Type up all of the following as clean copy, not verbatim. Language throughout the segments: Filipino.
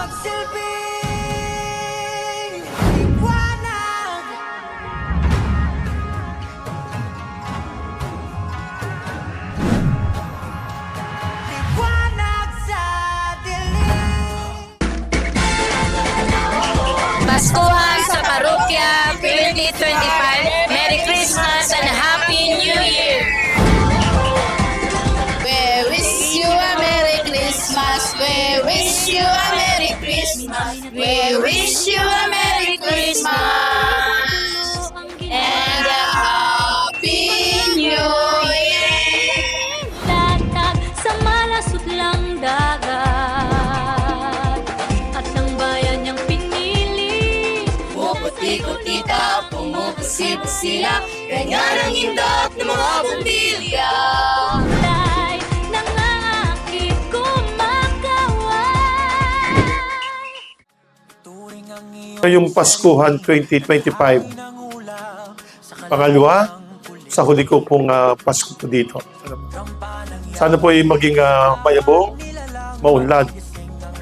magsilbing liwanag. Liwanag sa dilim. Paskuhan sa Parokya 2025. Merry Christmas and Happy New Year! We wish you a Merry Christmas. We wish you a Merry Christmas. We wish you a Merry Christmas and a Happy New Year. Latag sa malasot lang dagat at ang bayan niyang pinili. Pumuputi-puti ka, pumupusi-pusila, ganyan ang indot ng mga bumbilya. Tay, nangangakit kumakaway. Ngayong Paskuhan 2025, pangalawa sa huli ko pong Pasko po dito. Sana po ay maging mayabong, maunlad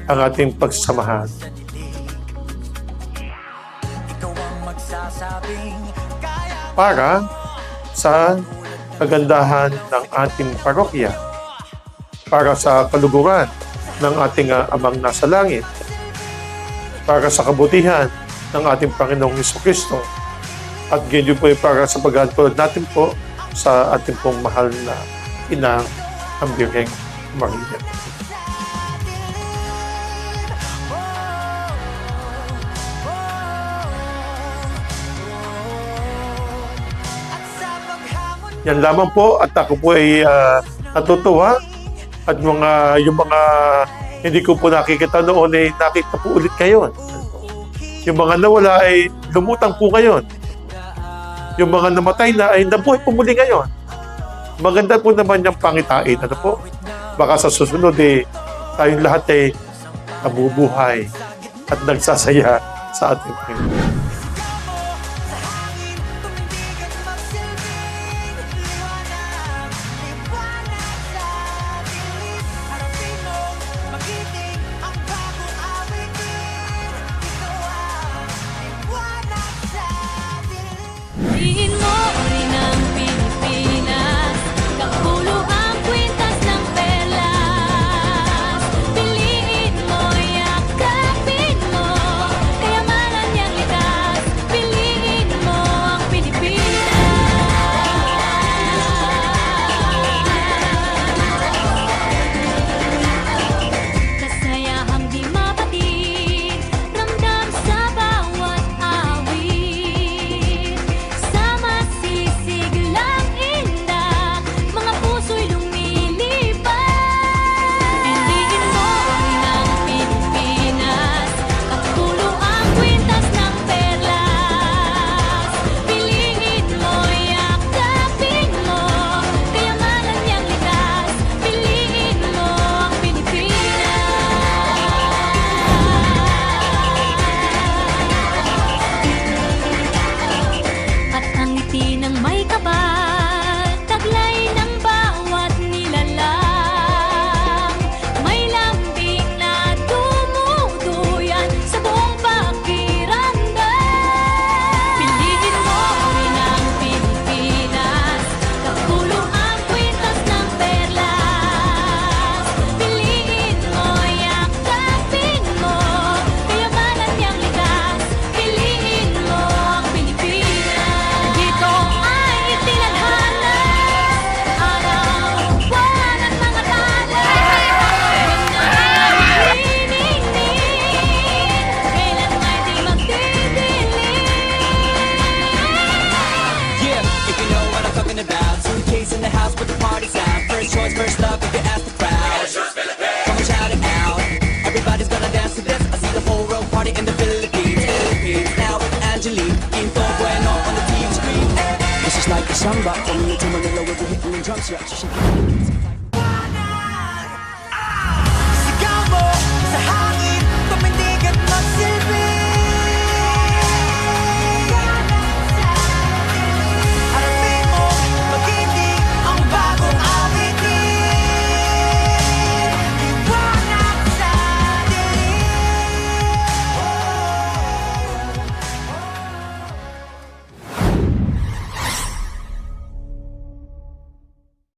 ang ating pagsasamahan. Para sa kagandahan ng ating parokya, para sa kaluguran ng ating Amang nasa langit, para sa kabutihan ng ating Panginoong Jesucristo, at ganyan po ay para sa paghatulad natin po sa ating pong mahal na Ina, ang Birheng Maria. Yan lamang po, at ako po ay natutuwa, at yung mga hindi ko po nakikita noon ay nakita po ulit ngayon. Yung mga nawala ay lumutang po ngayon. Yung mga namatay na ay nabuhay po muli ngayon. Maganda po naman yung pangitain. Ano po? Baka sa susunod tayong lahat ay nabubuhay at nagsasaya sa ating Panginoon. Piliin mo rin ang Pilipinas, kakulo ang kwintas ng perlas. Piliin mo, yakapin mo, kayamanan niyang likas. Piliin mo ang Pilipinas. Kasayahang di mapatid, ramdam sa bawat awit. Sama sisiglang inda, mga puso'y lumilipad. Piliin mo rin ang Pilipinas, kakulo ang kwintas ng perlas. Piliin mo, yakapin mo, kayamanan niyang likas. Piliin mo ang Pilipinas. At ang ngiti ng may kapal, taglay ng bawat nilalang. May lambing na tumutuyan sa buong pakiramdam. Piliin mo rin ang Pilipinas, kakulo ang kwintas ng perlas. Piliin mo, yakapin mo, kayamanan niyang likas. Piliin mo ang Pilipinas. Dito ay itinadhana, araw-buwan at mga tala. Minahininig, kailan may di magdidilim. Yeah, if you know what I'm talking about. Suitcase in the house, but the party's out. First choice, first love, if you ask the crowd. Come on, shout it out. Everybody's gonna dance to this. I see the whole world party in the Philippines. Now with Angelique, Info Bueno on the TV screen. This is like a samba, from Manila to Manila with the hitting and drums. Yeah, Sigaw mo sa